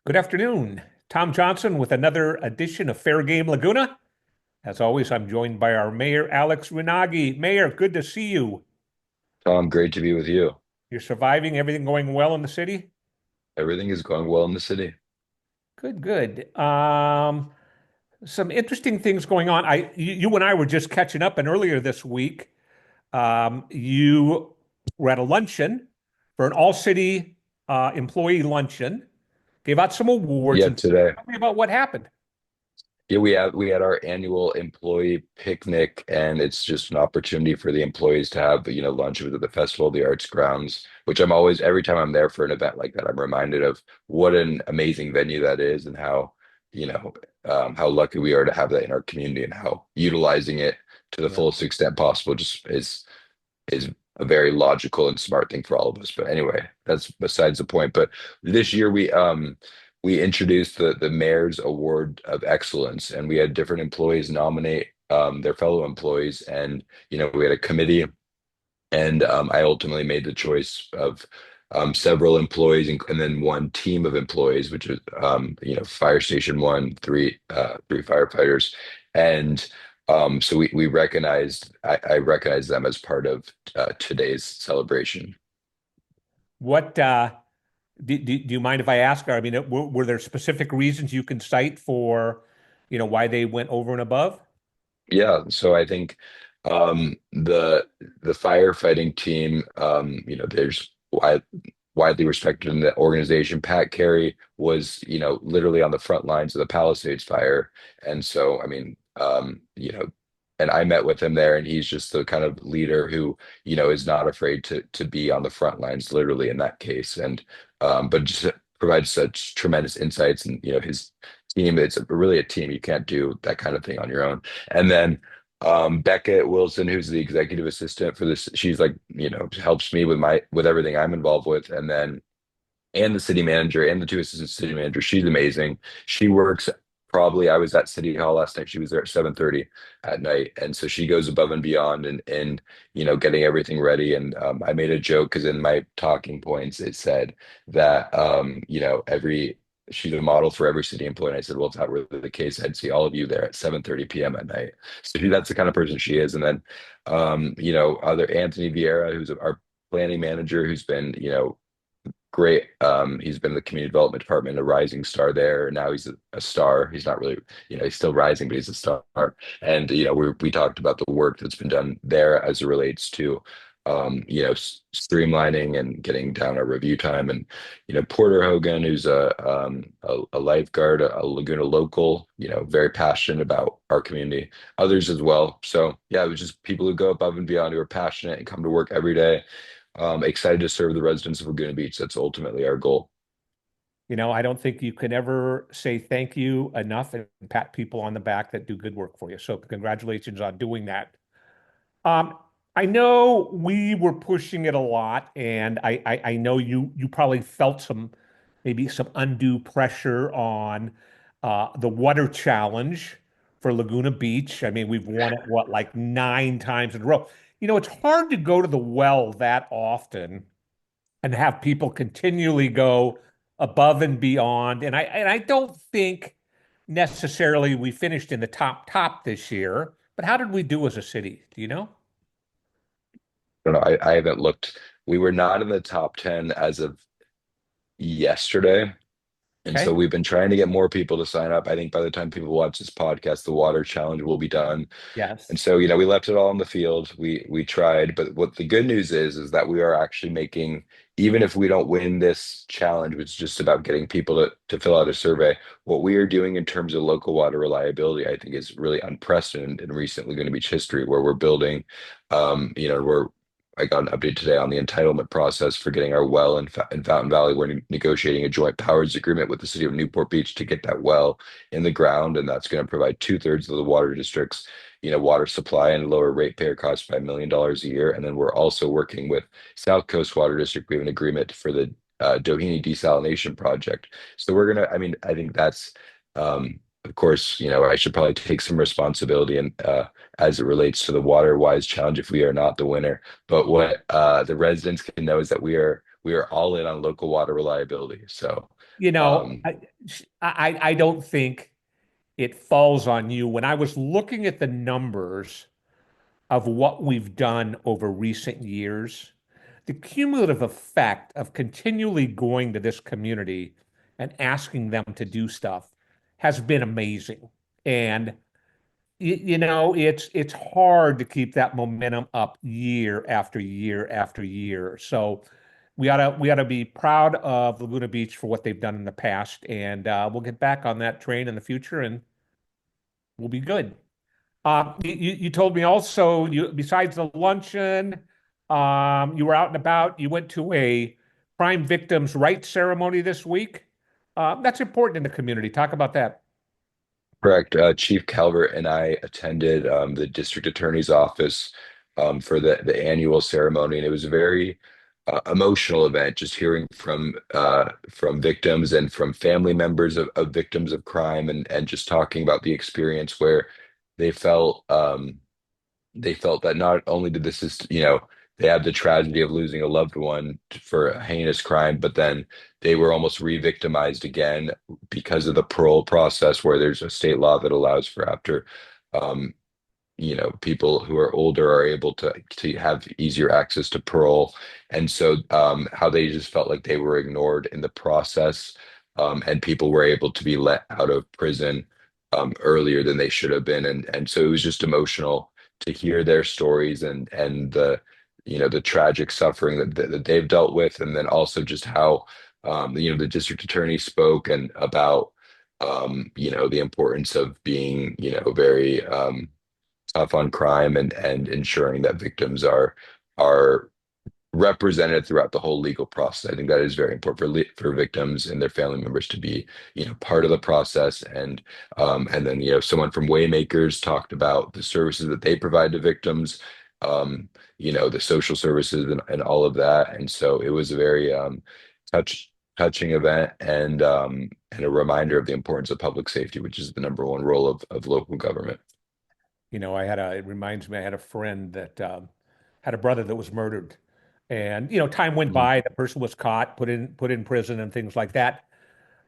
Good afternoon. Tom Johnson with another edition of Fair Game Laguna. As always, I'm joined by our mayor, Alex Rounaghi. Mayor, good to see you. Tom, great to be with you. You're surviving, everything going well in the city? Everything is going well in the city. Good, good. Some interesting things going on. You and I were just catching up, and earlier this week, you were at a luncheon for an all-city employee luncheon, gave out some awards, Yeah, and today. tell me about what happened. Yeah, we had our annual employee picnic, and it's just an opportunity for the employees to have, lunch with the Festival of the Arts grounds, which I'm always, every time I'm there for an event like that, I'm reminded of what an amazing venue that is and you know, how lucky we are to have that in our community and how utilizing it to the Yeah. fullest extent possible just is a very logical and smart thing for all of us. But anyway, that's besides the point. But this year we introduced the Mayor's Award of Excellence, and we had different employees nominate their fellow employees, and we had a committee, and I ultimately made the choice of several employees and then one team of employees, which is Fire Station One, three firefighters, and so we recognized I recognized them as part of today's celebration. What do you mind if I ask? I mean, were there specific reasons you can cite for, why they went over and above? Yeah, so I think the firefighting team, there's widely respected in the organization. Pat Carey was, literally on the front lines of the Palisades fire, and so I mean, and I met with him there, and he's just the kind of leader who, is not afraid to be on the front lines, literally in that case, and but just provides such tremendous insights, and his team, it's really a team. You can't do that kind of thing on your own. And then Beckett Wilson, who's the executive assistant for this, she's like, helps me with everything I'm involved with. And then and the city manager and the two assistant city managers. She's amazing. She works probably I was at City Hall last night. She was there at 7:30 at night. And so she goes above and beyond and getting everything ready. And I made a joke because in my talking points it said that every she's a model for every city employee. And I said, well, if that were the case, I'd see all of you there at 7:30 p.m. at night. So that's the kind of person she is. And then other Anthony Vieira, who's our planning manager, who's been, great. He's been in the community development department, a rising star there. Now he's a star. He's not really, he's still rising, but he's a star. And we talked about the work that's been done there as it relates to, streamlining and getting down our review time. And Porter Hogan, who's a lifeguard, a Laguna local, very passionate about our community. Others as well. So yeah, it was just people who go above and beyond, who are passionate and come to work every day, excited to serve the residents of Laguna Beach. That's ultimately our goal. I don't think you can ever say thank you enough and pat people on the back that do good work for you. So congratulations on doing that. Um, I know we were pushing it a lot, and I know you probably felt maybe some undue pressure on the water challenge for Laguna Beach. I mean, we've won it what, like 9 times in a row. It's hard to go to the well that often and have people continually go above and beyond. And I don't think necessarily we finished in the top this year, but how did we do as a city? Do you know? I don't know. I haven't looked. We were not in the top 10 as of yesterday. And so Okay. we've been trying to get more people to sign up. I think by the time people watch this podcast, the water challenge will be done. And Yes. so, we left it all on the field. We tried, but what the good news is that we are actually making, even if we don't win this challenge, which is just about getting people to fill out a survey, what we are doing in terms of local water reliability, I think is really unprecedented in recent Laguna Beach history, where we're building, we're I got an update today on the entitlement process for getting our well in Fountain Valley. We're negotiating a joint powers agreement with the city of Newport Beach to get that well in the ground, and that's going to provide two-thirds of the water district's water supply and lower ratepayer costs by $1 million a year. And then we're also working with South Coast Water District. We have an agreement for the Doheny desalination project. So we're gonna. I mean, I think that's. Of course, I should probably take some responsibility and as it relates to the water wise challenge if we are not the winner. But what the residents can know is that we are all in on local water reliability. So you know, Um, I don't think it falls on you. When I was looking at the numbers of what we've done over recent years, the cumulative effect of continually going to this community and asking them to do stuff has been amazing. And it's hard to keep that momentum up year after year after year. So we ought to be proud of Laguna Beach for what they've done in the past, and we'll get back on that train in the future, and we'll be good. You told me also you besides the luncheon, you were out and about. You went to a crime victims' rights ceremony this week. That's important in the community. Talk about that. Correct. Chief Calvert and I attended the district attorney's office for the annual ceremony, and it was a very emotional event. Just hearing from victims and from family members of victims of crime, and just talking about the experience where they felt they felt that not only did this is, they had the tragedy of losing a loved one for a heinous crime, but then they were almost re-victimized again because of the parole process, where there's a state law that allows for after um, people who are older are able to have easier access to parole. And so how they just felt like they were ignored in the process, and people were able to be let out of prison earlier than they should have been. And so it was just emotional to hear their stories, and the tragic suffering that they've dealt with, and then also just how the district attorney spoke and about the importance of being very tough on crime, and ensuring that victims are represented throughout the whole legal process. I think that is very important for victims and their family members to be part of the process. And then someone from Waymakers talked about the services that they provide to victims, the social services, and all of that. And so it was a very touching event, and a reminder of the importance of public safety, which is the number one role of local government. It reminds me, I had a friend that had a brother that was murdered. And, time went Mhm. by, the person was caught, put in prison and things like that.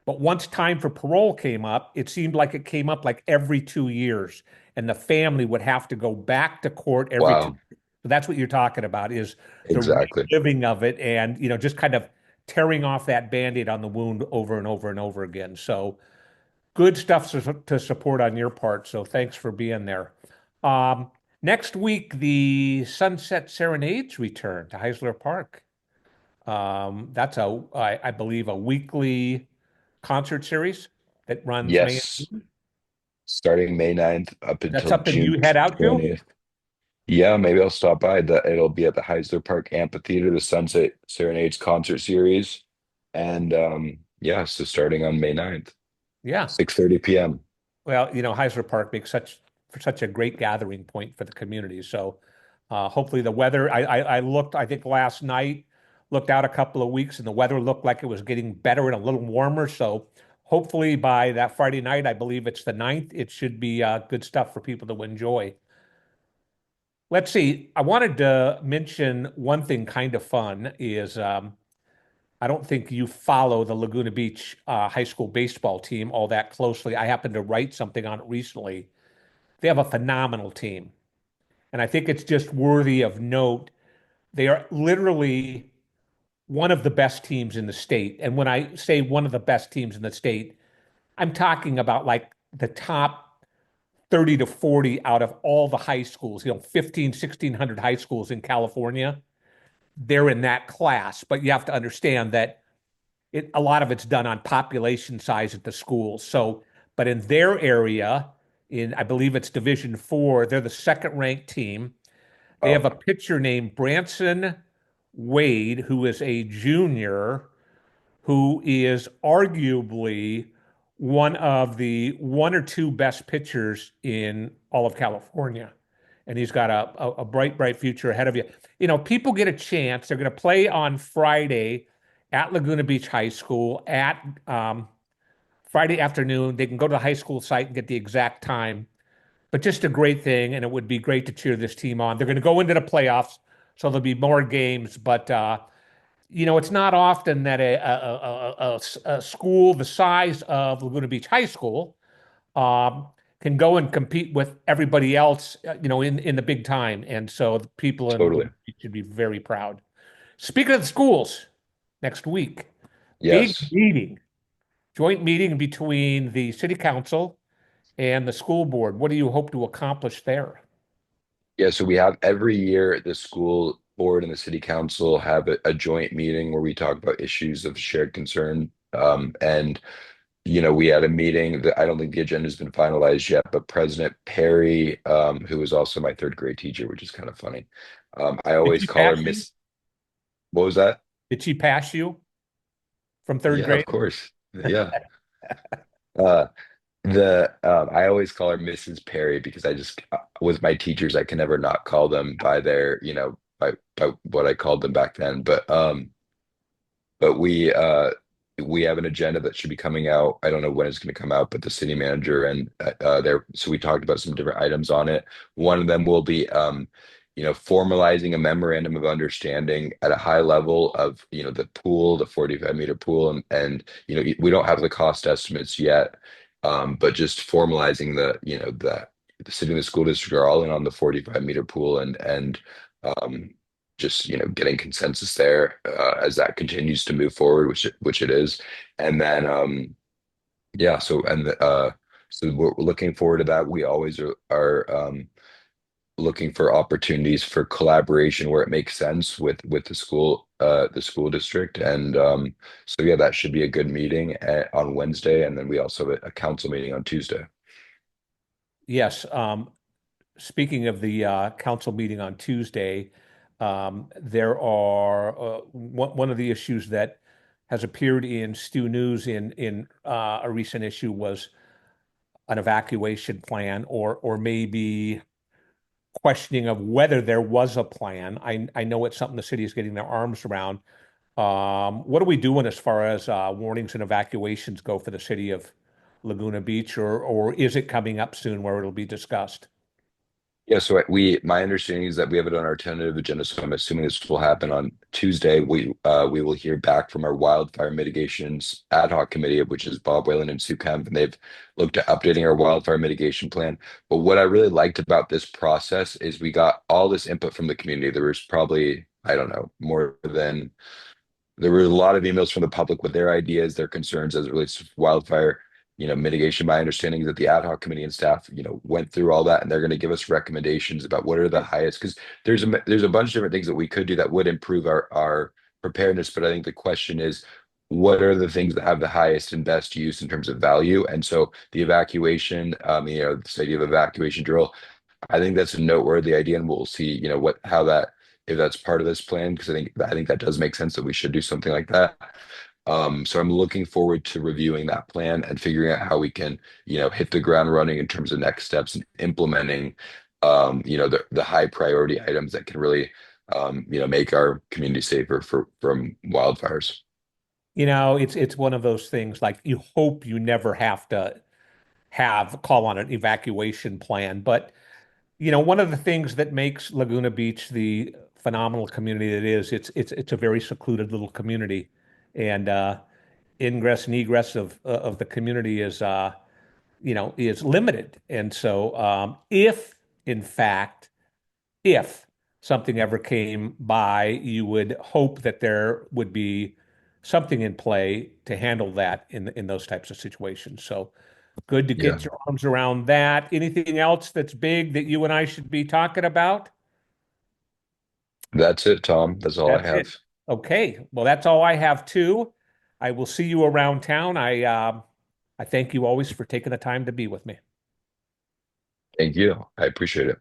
But once time for parole came up, it seemed like it came up like every 2 years, and the family would have to go back to court every two. Wow, So that's what you're talking about is the exactly. reliving of it, and just kind of tearing off that Band-Aid on the wound over and over and over again. So good stuff to support on your part. So thanks for being there. Next week, the Sunset Serenades return to Heisler Park. That's I believe, a weekly concert series that runs May. Yes, starting May 9th up That's until something June you head out to? 20th. Yeah, maybe I'll stop by. It'll be at the Heisler Park Amphitheater, the Sunset Serenades concert series. And yeah, so starting on May 9th, Yeah. 6:30 p.m. Well, Heisler Park makes such a great gathering point for the community. So hopefully the weather. I looked, I think last night, looked out a couple of weeks, and the weather looked like it was getting better and a little warmer. So hopefully by that Friday night, I believe it's the 9th, it should be good stuff for people to enjoy. Let's see. I wanted to mention one thing kind of fun is I don't think you follow the Laguna Beach high school baseball team all that closely. I happened to write something on it recently. They have a phenomenal team. And I think it's just worthy of note. They are literally one of the best teams in the state. And when I say one of the best teams in the state, I'm talking about like the top 30 to 40 out of all the high schools, 15, 1,600 high schools in California. They're in that class. But you have to understand that a lot of it's done on population size at the schools. So, but in their area, I believe it's Division 4, they're the second ranked team. They have Oh, a pitcher named Branson Wade, who is a junior, who is arguably one of the one or two best pitchers in all of California. And he's got a bright, bright future ahead of you. People get a chance. They're going to play on Friday at Laguna Beach High School at Friday afternoon. They can go to the high school site and get the exact time. But just a great thing, and it would be great to cheer this team on. They're going to go into the playoffs, so there'll be more games. But it's not often that a school the size of Laguna Beach High School um, can go and compete with everybody else, in the big time. And so the people in Totally. Laguna Beach should be very proud. Speaking of the schools, next week, big Yes. meeting, joint meeting between the city council and the school board. What do you hope to accomplish there? Yeah, so we have every year the school board and the city council have a joint meeting where we talk about issues of shared concern. And we had a meeting that I don't think the agenda has been finalized yet, but President Perry, who was also my third grade teacher, which is kind of funny. I Did always she call her pass you? Miss. What was that? Did she pass you from third Yeah, of grade? course. Yeah. Uh, the I always call her Mrs. Perry because I just with my teachers I can never not call them by their, by what I called them back then. But we have an agenda that should be coming out. I don't know when it's going to come out, but the city manager and there. So we talked about some different items on it. One of them will be formalizing a memorandum of understanding at a high level of the pool, the 45-meter pool, and we don't have the cost estimates yet, but just formalizing the city and the school district are all in on the 45-meter pool and um, just getting consensus there as that continues to move forward, which it is, and then yeah, so we're looking forward to that. We always are looking for opportunities for collaboration where it makes sense with the school district, and so yeah, that should be a good meeting on Wednesday, and then we also have a council meeting on Tuesday. Yes. Speaking of the council meeting on Tuesday, there are one of the issues that has appeared in Stu News in a recent issue was an evacuation plan, or maybe questioning of whether there was a plan. I know it's something the city is getting their arms around. What are we doing as far as warnings and evacuations go for the city of Laguna Beach, or is it coming up soon where it'll be discussed? Yeah, so my understanding is that we have it on our tentative agenda, so I'm assuming this will happen on Tuesday. We will hear back from our wildfire mitigations ad hoc committee, which is Bob Whalen and Sue Kemp, and they've looked at updating our wildfire mitigation plan. But what I really liked about this process is we got all this input from the community. There was probably, I don't know, more than there were a lot of emails from the public with their ideas, their concerns as it relates to wildfire, mitigation. My understanding is that the ad hoc committee and staff, went through all that and they're going to give us recommendations about what are the highest, because there's a bunch of different things that we could do that would improve our preparedness. But I think the question is, what are the things that have the highest and best use in terms of value? And so the evacuation, this idea of evacuation drill, I think that's a noteworthy idea, and we'll see, how that if that's part of this plan, because I think that does make sense that we should do something like that. So I'm looking forward to reviewing that plan and figuring out how we can, hit the ground running in terms of next steps and implementing, the high priority items that can really, make our community safer from wildfires. It's one of those things like you hope you never have to have call on an evacuation plan. But, one of the things that makes Laguna Beach the phenomenal community that it is, it's a very secluded little community. And ingress and egress of the community is limited. And so if in fact if something ever came by, you would hope that there would be something in play to handle that in those types of situations. So good to Yeah, get your arms around that. Anything else that's big that you and I should be talking about? that's it, Tom. That's all I That's it. have. Okay. Well, that's all I have too. I will see you around town. I thank you always for taking the time to be with me. Thank you. I appreciate it.